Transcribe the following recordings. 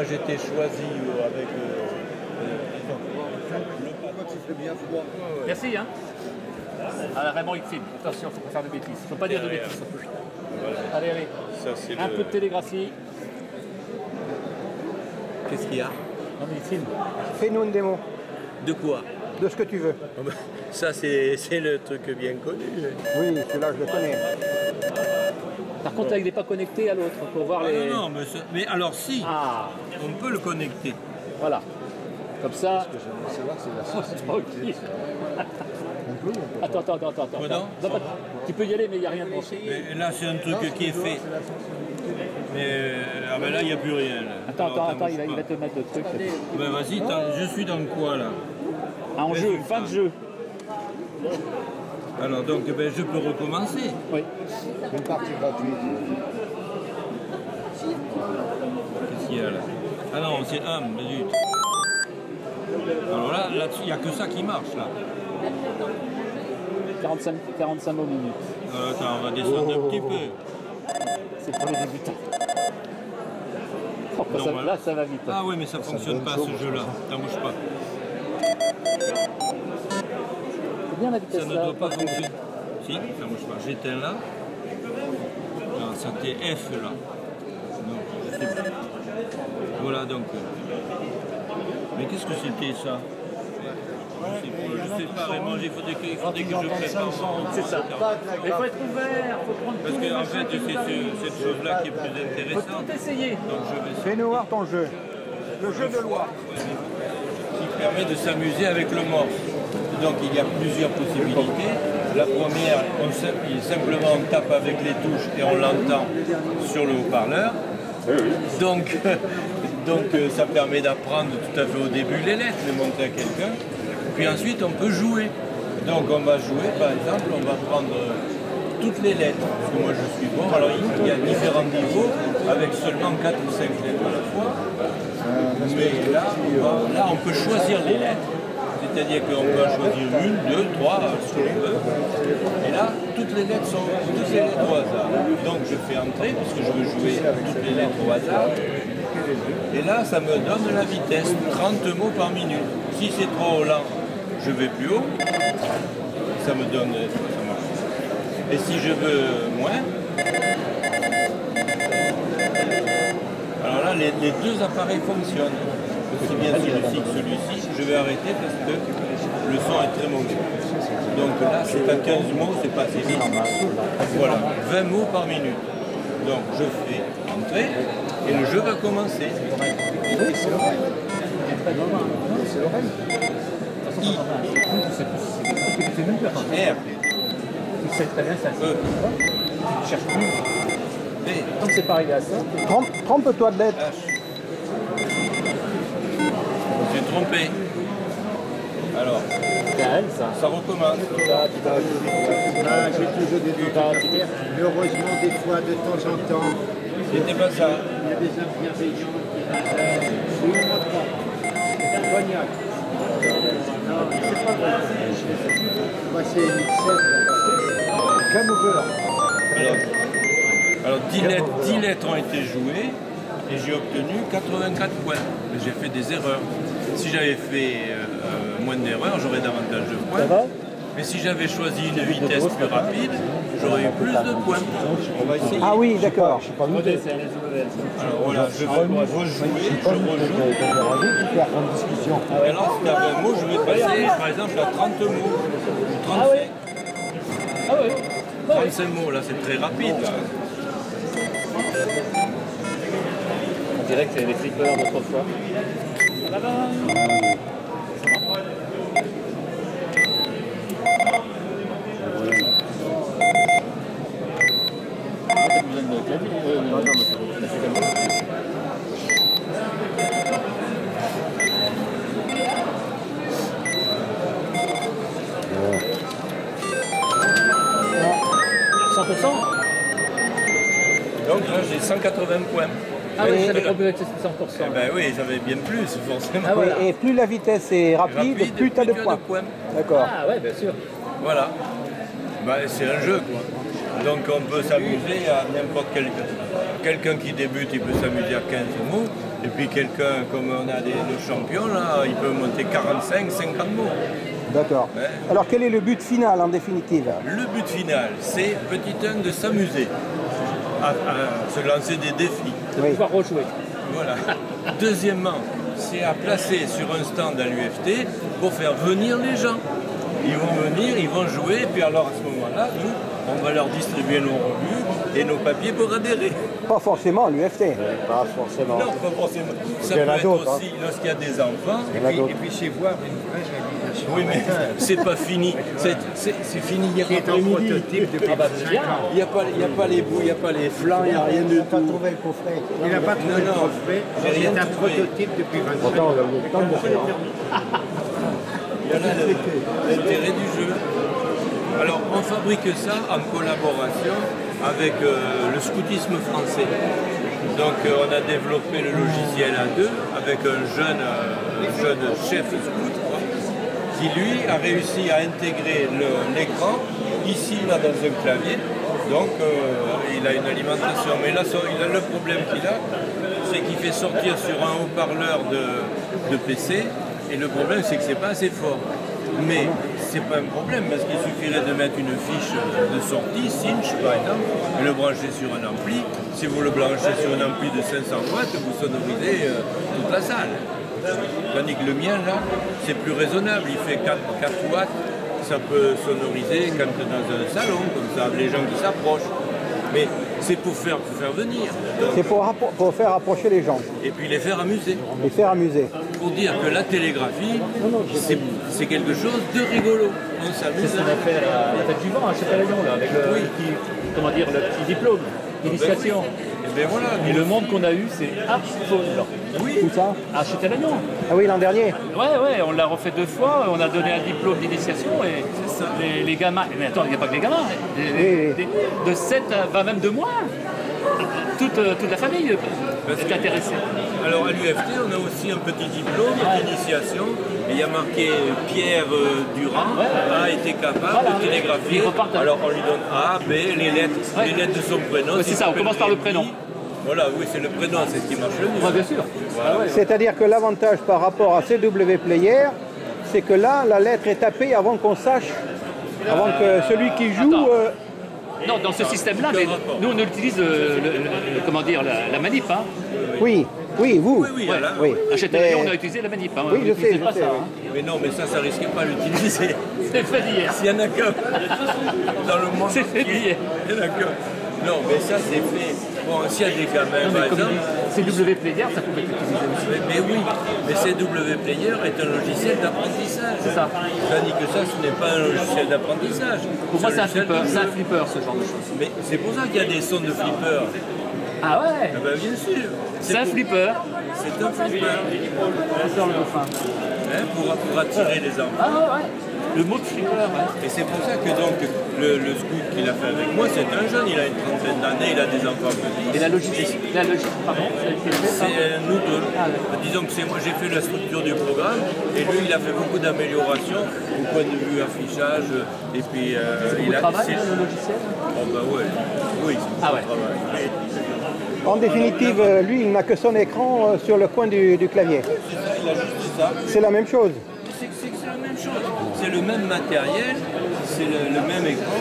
j'étais choisi avec... Quand il fait bien froid. Merci, hein. Ah, Raymond, il filme. Attention, il ne faut pas faire de bêtises. Il ne faut pas dire de bêtises. Voilà. Allez, allez. Ça, c'est Un peu de télégraphie. Qu'est-ce qu'il y a? Non, mais il filme. Fais-nous une démo De quoi? de ce que tu veux. Oh ben, ça, c'est le truc bien connu. Oui, celui-là, je le connais. Par contre, là, il n'est pas connecté à l'autre pour voir les... Non, mais alors si, Ah, on peut le connecter. voilà. Comme ça... Ce que j'aimerais savoir, c'est la Oh, sauce. c'est pas utile. On peut ou on peut pas? Attends. Pardon? Non, pas- Tu peux y aller, mais il n'y a rien de branché. Mais là, c'est un truc qui est fait. Mais ah ben là, il n'y a plus rien. Là. Attends, Alors, il bouge va pas. te mettre le truc. Ben vas-y, je suis dans quoi là? Ah, en jeu, fin de jeu. Alors donc, ben, je peux recommencer. Oui. Une partie gratuite. Qu'est-ce qu'il y a là? Ah non, c'est mais zut. Alors là-dessus, il n'y a que ça qui marche là. 45 mots minutes. Alors, attends, on va descendre un petit peu. C'est pour les débutants. Oh, Non, ça- voilà. là, ça va vite. Ah oui, mais ça ne fonctionne pas ce jeu-là. Ça ne bouge pas. C'est bien la vitesse Ça ne là. doit pas fonctionner. Si, ça ne bouge pas. J'éteins là. Non, c'était F là. Non, c'est bon. Voilà donc. Mais qu'est-ce que c'était ça? Je ne sais pas vraiment, il faudrait que je prépare. C'est ça. Mais il faut être ouvert, il faut prendre Parce tous les qu'en machins fait, qui c'est vous arrivent. cette chose-là qui est plus Il faut intéressante. tout essayer. Donc je vais Fais-nous voir ton jeu. Le jeu de loi. qui permet de s'amuser avec le morse. Donc il y a plusieurs possibilités. La première, simplement on tape avec les touches et on l'entend sur le haut-parleur. Donc ça permet d'apprendre tout à fait au début les lettres, les montrer à quelqu'un. Puis ensuite on peut jouer. Donc on va jouer, par exemple, on va prendre toutes les lettres. Parce que moi je suis bon. Alors il y a différents niveaux avec seulement 4 ou 5 lettres à la fois. Mais là on peut choisir les lettres. C'est-à-dire qu'on peut en choisir une, deux, trois, ce que l'on veut. Et là, toutes les lettres sont toutes les lettres au hasard. Donc je fais entrer, puisque je veux jouer toutes les lettres au hasard. Et là, ça me donne la vitesse, 30 mots par minute. Si c'est trop lent, je vais plus haut. Ça me donne... ça marche. Et si je veux moins... Alors là, les deux appareils fonctionnent. Aussi bien si je fixe celui-ci, je vais arrêter parce que le son est très mauvais. Donc là, c'est à 15 mots, c'est pas assez vite. Voilà, 20 mots par minute. Donc je fais entrer et le jeu va commencer. Oui, c'est l'oreille. C'est l'oreille. I, R, Tu sais très bien ça. E, Tu cherches plus. D, Donc c'est pas arrivé à ça. Trompe-toi de lettres. H. J'ai trompé. Alors, C'est à elle ça. ça recommence. Ah, j'ai toujours des doutes. Mais heureusement, des fois, de temps en temps, C'était pas ça. il y a des bienveillants qui oui, moi pas. Cognac. Non, c'est pas vrai. Moi, c'est une scène. Canouver. Alors 10 lettres ont été jouées et j'ai obtenu 84 points. Mais j'ai fait des erreurs. Si j'avais fait moins d'erreurs, j'aurais davantage de Ça points. va? Mais si j'avais choisi une vitesse plus rapide, j'aurais eu plus de points. On va essayer. Ah oui, d'accord. Modèle, c'est un SOL. Alors voilà, je vais rejouer, je rejoue. Et alors, si tu as 20 mots, je vais passer par exemple à 30 mots. Ou 35. Ah ouais. Ah ouais. 35 mots, là c'est très rapide. Là. On dirait que c'est les flippers d'autrefois. T'as besoin de clavier? Non, mais c'est comme ça. Donc là j'ai 180 points. Ah oui, tout à j'avais l'heure. compris que c'était 100%. Eh ben oui, j'avais bien plus, forcément. Ah voilà. Et plus la vitesse est rapide, plus tu as de points. D'accord. Ah ouais, bien sûr. Voilà. Ben, c'est un jeu, quoi. Donc on peut s'amuser à n'importe quel... Quelqu'un qui débute, il peut s'amuser à 15 mots. Et puis quelqu'un, comme on a nos champions, là, il peut monter 45, 50 mots. D'accord. Ouais. Alors quel est le but final en définitive? Le but final, c'est, petit 1, de s'amuser, à se lancer des défis. Oui. Pouvoir rejouer. Voilà. Deuxièmement, c'est à placer sur un stand à l'UFT pour faire venir les gens. Ils vont venir, ils vont jouer, et puis alors à ce moment-là, nous, on va leur distribuer nos revues et nos papiers pour adhérer. Pas forcément l'UFT. Pas forcément. Non, pas forcément. Ça Il y en peut a être d'autres, aussi lorsqu'il y a des enfants. Et puis c'est voir une vraie réalisation. Oui, mais c'est pas fini. C'est fini hier Qui est en après-midi. prototype depuis 25 ans. Il n'y a pas les bouts, il n'y a pas les flancs, il n'y a rien du Il n'a pas tout. trouvé le coffret. Il n'a pas trouvé le non, prospect. j'ai rien C'est un trouvé. prototype depuis 25 ans. Pourtant, on a eu le temps de le faire. Il y en a l'intérêt du jeu. Alors, on fabrique ça en collaboration avec le scoutisme français. Donc, on a développé le logiciel à deux avec un jeune chef scout quoi, qui, lui, a réussi à intégrer l'écran ici, là, dans un clavier. Donc, il a une alimentation. Mais là, le problème qu'il a, c'est qu'il fait sortir sur un haut-parleur de PC. Et le problème, c'est que c'est pas assez fort. Mais c'est pas un problème parce qu'il suffirait de mettre une fiche de sortie, cinch par exemple, et le brancher sur un ampli. Si vous le branchez sur un ampli de 500 watts, vous sonorisez toute la salle. Tandis que le mien, là, c'est plus raisonnable. Il fait 4 watts, ça peut sonoriser quand dans un salon, comme ça, les gens qui s'approchent. Mais c'est pour faire venir. C'est pour faire approcher les gens, Et puis les faire amuser. les faire amuser. Pour dire que la télégraphie, c'est quelque chose de rigolo. On C'est s'amuse. ce qu'on a fait à la fête du vent à Châtellagnon, là, avec le petit, comment dire, le petit diplôme d'initiation. Et bien voilà. Et le monde qu'on a eu, c'est affolant. Oui. Tout ça? À Châtellagnon. Ah oui, l'an dernier. Ouais, on l'a refait 2 fois, on a donné un diplôme d'initiation et C'est ça. les gamins, mais attends, il n'y a pas que les gamins, Oui. de 7 à même de moins, toute la famille est intéressée. Alors à l'UFT, on a aussi un petit diplôme d'initiation. Et il y a marqué Pierre Durand a été capable de télégraphier. Il repart à- Alors on lui donne A, B, les lettres de son prénom. Ouais, c'est ça, on commence par le prénom. Voilà, oui, c'est le prénom, c'est ce qui marche le mieux. Ouais, bien sûr. Ah ouais. C'est-à-dire que l'avantage par rapport à CW Player, c'est que là, la lettre est tapée avant qu'on sache, avant que celui qui joue... Attends. Non, dans ce système-là, mais nous on utilise comment dire, la manip. Hein. Oui, vous. Oui, Ouais. là, Oui. À Châtellagnon, Mais- on a utilisé la manip. Hein. Oui, On je n'utilisait sais, pas je ça. sais, Hein. Mais non, mais ça risquait pas d'utiliser. C'est fait d'hier. S'il y en a qu'un dans le monde C'est fait entier, d'hier. il y en a qu'un. Non, mais ça c'est fait. Bon, s'il y a des gamins, Non, par mais comme exemple. CW Player, ça pouvait être utilisé aussi. Mais oui, mais CW Player est un logiciel d'apprentissage. C'est ça. Tandis que ça, ce n'est pas un logiciel d'apprentissage. Pour moi, c'est un logiciel flipper, de c'est un jeu. flipper ce genre de choses. Mais c'est pour ça qu'il y a des sons de flipper. Ah ouais, Ah ben, bien sûr. c'est un flipper. C'est un flipper. Professeur Le Dauphin. Hein, pour attirer les enfants. Ah ouais, le mot de flipper, ouais. Et c'est pour ça que donc le scout qu'il a fait avec moi, c'est un jeune, il a une trentaine d'années, il a des enfants petits. Et la logique, pardon, ça a été fait, C'est nous deux. Ah, d'accord. Disons que c'est moi, j'ai fait la structure du programme et lui, il a fait beaucoup d'améliorations au point de vue affichage. Et puis, Vous travaillez le logiciel? Oh bah ouais, oui, c'est Ah ouais. travail. En définitive, lui, il n'a que son écran sur le coin du clavier. C'est ça, il a juste ça. C'est la même chose. C'est la même chose. C'est le même matériel, c'est le même écran,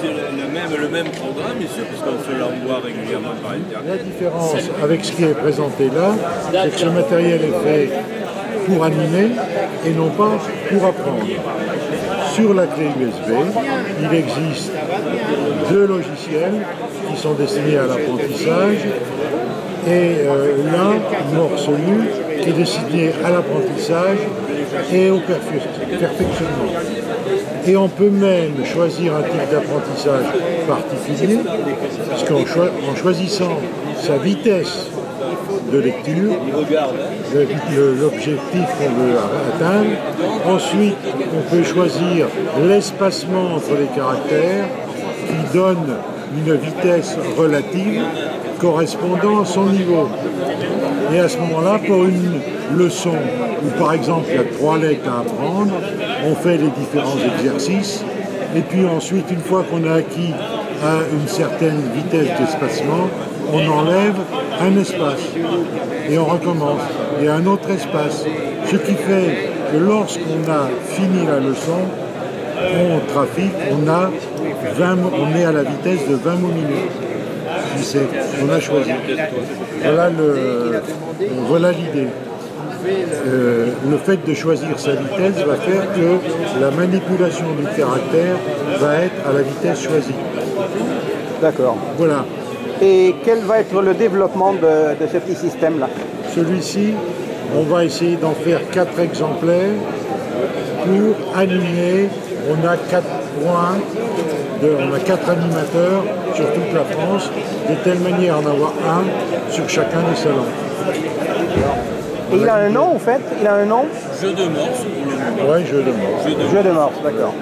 c'est le même programme, bien sûr, puisqu'on se l'envoie régulièrement par Internet. La différence avec ce qui est présenté là, c'est que ce matériel est fait pour animer et non pas pour apprendre. Sur la clé USB, il existe 2 logiciels qui sont destinés à l'apprentissage et l'un, Morcelu, qui est destiné à l'apprentissage et au perfectionnement. Et on peut même choisir un type d'apprentissage particulier, puisqu'en choisissant sa vitesse de lecture, l'objectif qu'on veut atteindre. Ensuite, on peut choisir l'espacement entre les caractères qui donne une vitesse relative correspondant à son niveau. Et à ce moment-là, pour une leçon où par exemple il y a 3 lettres à apprendre, on fait les différents exercices et puis ensuite, une fois qu'on a acquis à une certaine vitesse d'espacement, on enlève un espace, et on recommence, et un autre espace. Ce qui fait que lorsqu'on a fini la leçon, on trafique, on est à la vitesse de 20 mots minutes. On a choisi. Voilà l'idée. Le fait de choisir sa vitesse va faire que la manipulation du caractère va être à la vitesse choisie. D'accord. Voilà. Et quel va être le développement de ce petit système-là? Celui-ci, on va essayer d'en faire 4 exemplaires pour animer. On a 4 points, on a 4 animateurs sur toute la France, de telle manière d'en avoir un sur chacun des salons. Et il a un nom, en fait? Il a un nom? Jeu de morse pour le moment. Oui, jeu de morse. Jeu de morse, d'accord.